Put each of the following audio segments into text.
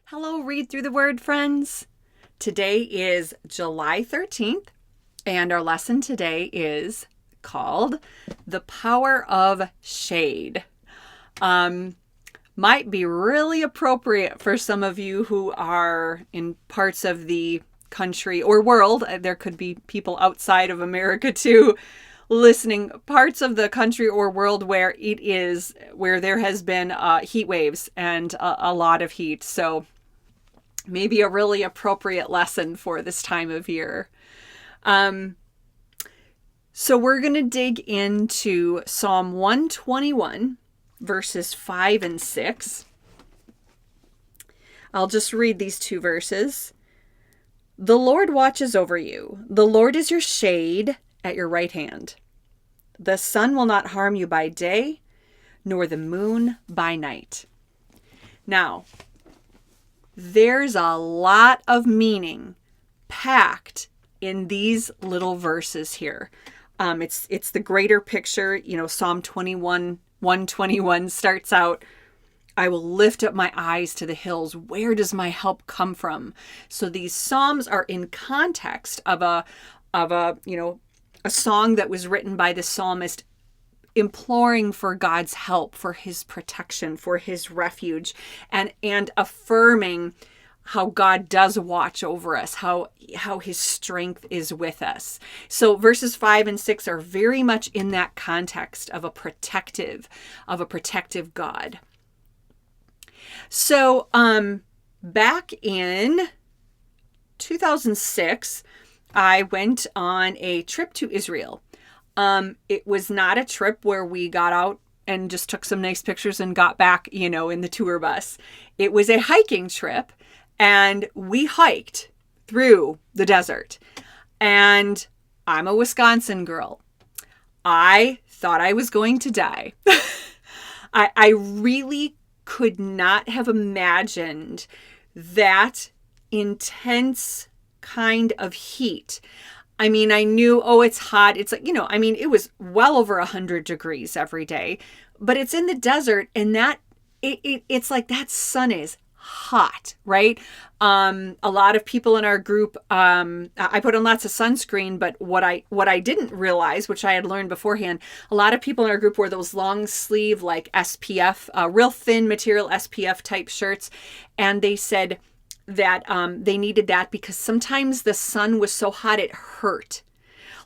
Hello, Read Through the Word, friends. Today is July 13th, and our lesson today is called The Power of Shade. Might be really appropriate for some of you who are in parts of the country or world. There could be people outside of America too, listening, parts of the country or world where there has been heat waves and a lot of heat. So maybe a really appropriate lesson for this time of year. So we're going to dig into Psalm 121, verses 5 and 6. I'll just read these two verses. The Lord watches over you. The Lord is your shade at your right hand. The sun will not harm you by day, nor the moon by night. Now, there's a lot of meaning packed in these little verses here. It's the greater picture. Psalm 121 starts out, I will lift up my eyes to the hills. Where does my help come from? So these psalms are in context of a song that was written by the psalmist imploring for God's help, for his protection, for his refuge, and affirming how God does watch over us, how his strength is with us. So verses 5 and 6 are very much in that context of a protective God. So back in 2006, I went on a trip to Israel. It was not a trip where we got out and just took some nice pictures and got back, in the tour bus. It was a hiking trip, and we hiked through the desert. And I'm a Wisconsin girl. I thought I was going to die. I really could not have imagined that intense kind of heat. I mean, I knew, it's hot. It's like, it was well over 100 degrees every day, but it's in the desert, and it's like that sun is hot, right? A lot of people in our group, I put on lots of sunscreen, but what I didn't realize, which I had learned beforehand, a lot of people in our group wore those long sleeve, like SPF, real thin material SPF type shirts. And they said that they needed that because sometimes the sun was so hot it hurt.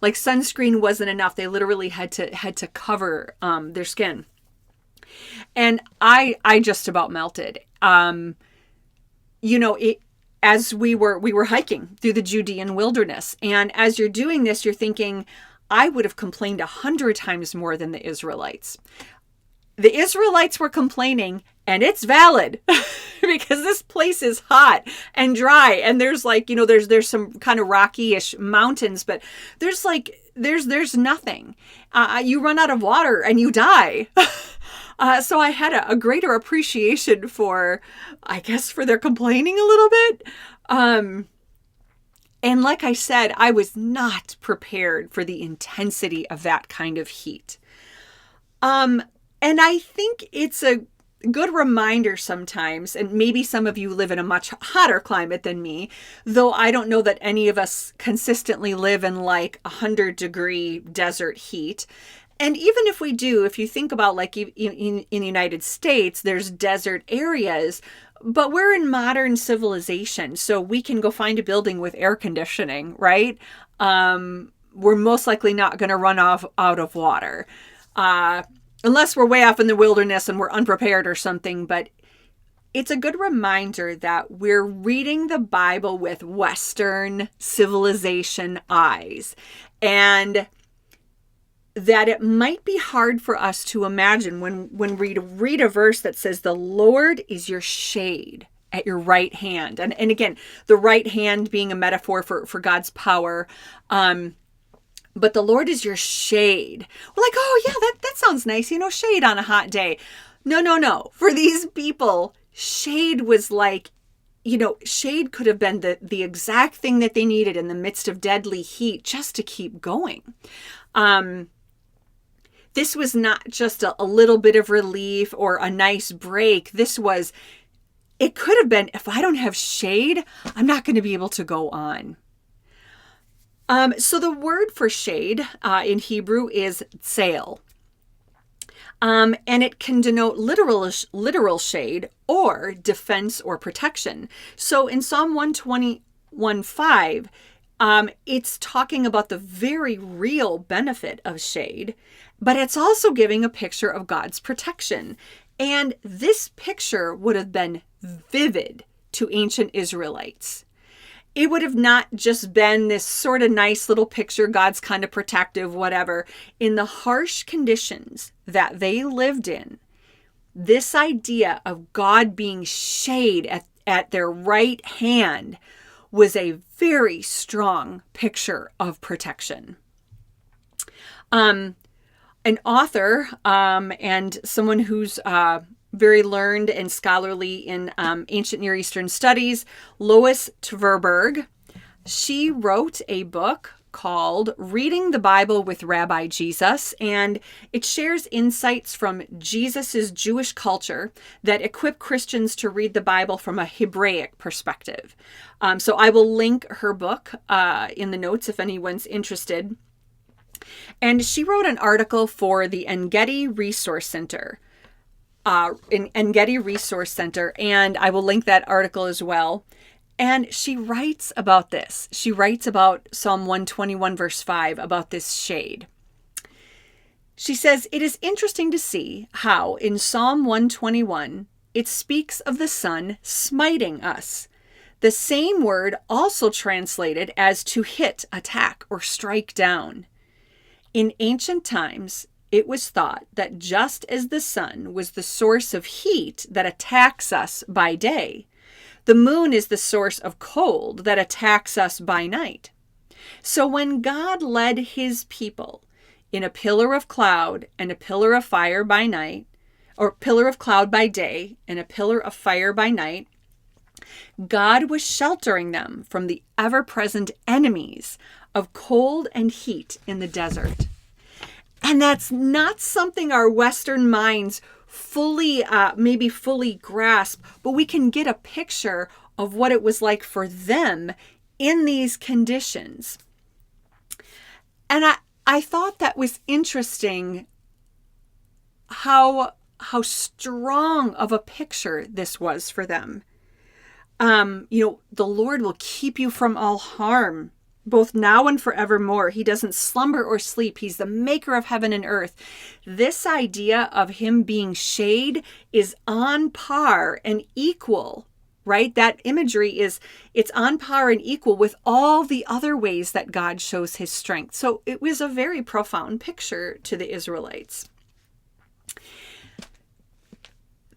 Like sunscreen wasn't enough. They literally had to cover their skin. And I just about melted. As we were hiking through the Judean wilderness, and as you're doing this, you're thinking, I would have complained 100 times more than the Israelites. The Israelites were complaining, and it's valid because this place is hot and dry, and there's there's some kind of rocky-ish mountains, but there's nothing. You run out of water and you die. So I had a greater appreciation for their complaining a little bit. And like I said, I was not prepared for the intensity of that kind of heat. And I think it's a good reminder sometimes, and maybe some of you live in a much hotter climate than me, though I don't know that any of us consistently live in like 100-degree desert heat. And even if we do, if you think about like in the United States, there's desert areas, but we're in modern civilization, so we can go find a building with air conditioning, right? We're most likely not going to run out of water. Unless we're way off in the wilderness and we're unprepared or something. But it's a good reminder that we're reading the Bible with Western civilization eyes. And that it might be hard for us to imagine when we read a verse that says, the Lord is your shade at your right hand. And again, the right hand being a metaphor for God's power. But the Lord is your shade. We're like, oh yeah, that sounds nice. Shade on a hot day. No. For these people, shade was like, shade could have been the exact thing that they needed in the midst of deadly heat just to keep going. This was not just a little bit of relief or a nice break. It could have been, if I don't have shade, I'm not going to be able to go on. So the word for shade in Hebrew is Tzel. And it can denote literal shade or defense or protection. So in Psalm 121:5, it's talking about the very real benefit of shade, but it's also giving a picture of God's protection. And this picture would have been vivid to ancient Israelites. It would have not just been this sort of nice little picture, God's kind of protective, whatever. In the harsh conditions that they lived in, this idea of God being shade at their right hand was a very strong picture of protection. An author and someone who's very learned and scholarly in ancient Near Eastern studies, Lois Tverberg, she wrote a book called Reading the Bible with Rabbi Jesus, and it shares insights from Jesus's Jewish culture that equip Christians to read the Bible from a Hebraic perspective. So I will link her book in the notes if anyone's interested. And she wrote an article for the En-Gedi Resource Center. En-Gedi Resource Center, and I will link that article as well. And she writes about this. She writes about Psalm 121 verse 5, about this shade. She says, it is interesting to see how in Psalm 121, it speaks of the sun smiting us. The same word also translated as to hit, attack, or strike down. In ancient times, it was thought that just as the sun was the source of heat that attacks us by day, the moon is the source of cold that attacks us by night. So when God led his people in a pillar of cloud and a pillar of fire by night, or pillar of cloud by day and a pillar of fire by night, God was sheltering them from the ever-present enemies of cold and heat in the desert. And that's not something our Western minds maybe fully grasp, but we can get a picture of what it was like for them in these conditions. And I thought that was interesting how strong of a picture this was for them. The Lord will keep you from all harm, both now and forevermore. He doesn't slumber or sleep. He's the maker of heaven and earth. This idea of him being shade is on par and equal, right? That imagery it's on par and equal with all the other ways that God shows his strength. So it was a very profound picture to the Israelites.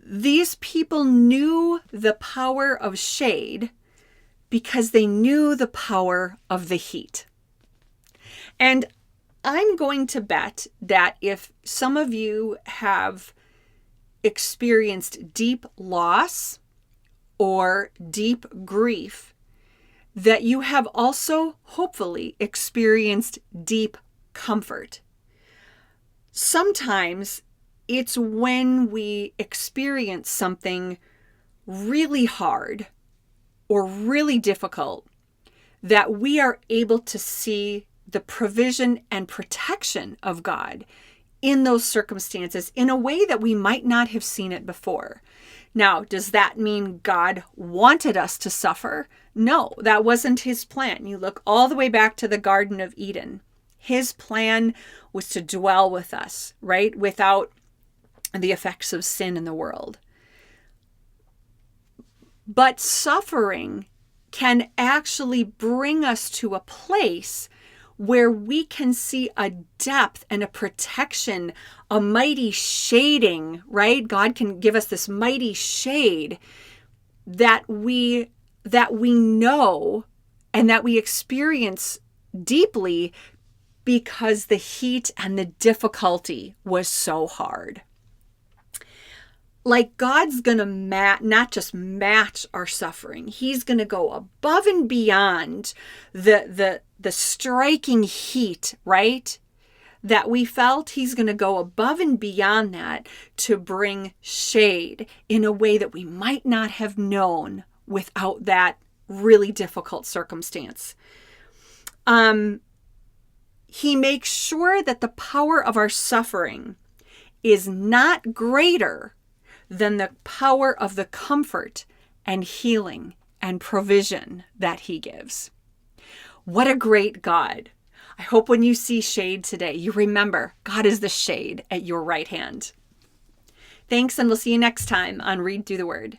These people knew the power of shade because they knew the power of the heat. And I'm going to bet that if some of you have experienced deep loss or deep grief, that you have also hopefully experienced deep comfort. Sometimes it's when we experience something really hard or really difficult that we are able to see the provision and protection of God in those circumstances in a way that we might not have seen it before. Now, does that mean God wanted us to suffer? No, that wasn't his plan. You look all the way back to the Garden of Eden. His plan was to dwell with us, right? Without the effects of sin in the world. But suffering can actually bring us to a place where we can see a depth and a protection, a mighty shading, right? God can give us this mighty shade that we know and that we experience deeply because the heat and the difficulty was so hard. Like God's going to not just match our suffering. He's going to go above and beyond the striking heat, right? that we felt, he's going to go above and beyond that to bring shade in a way that we might not have known without that really difficult circumstance. He makes sure that the power of our suffering is not greater than the power of the comfort and healing and provision that he gives. What a great God. I hope when you see shade today, you remember God is the shade at your right hand. Thanks, and we'll see you next time on Read Through the Word.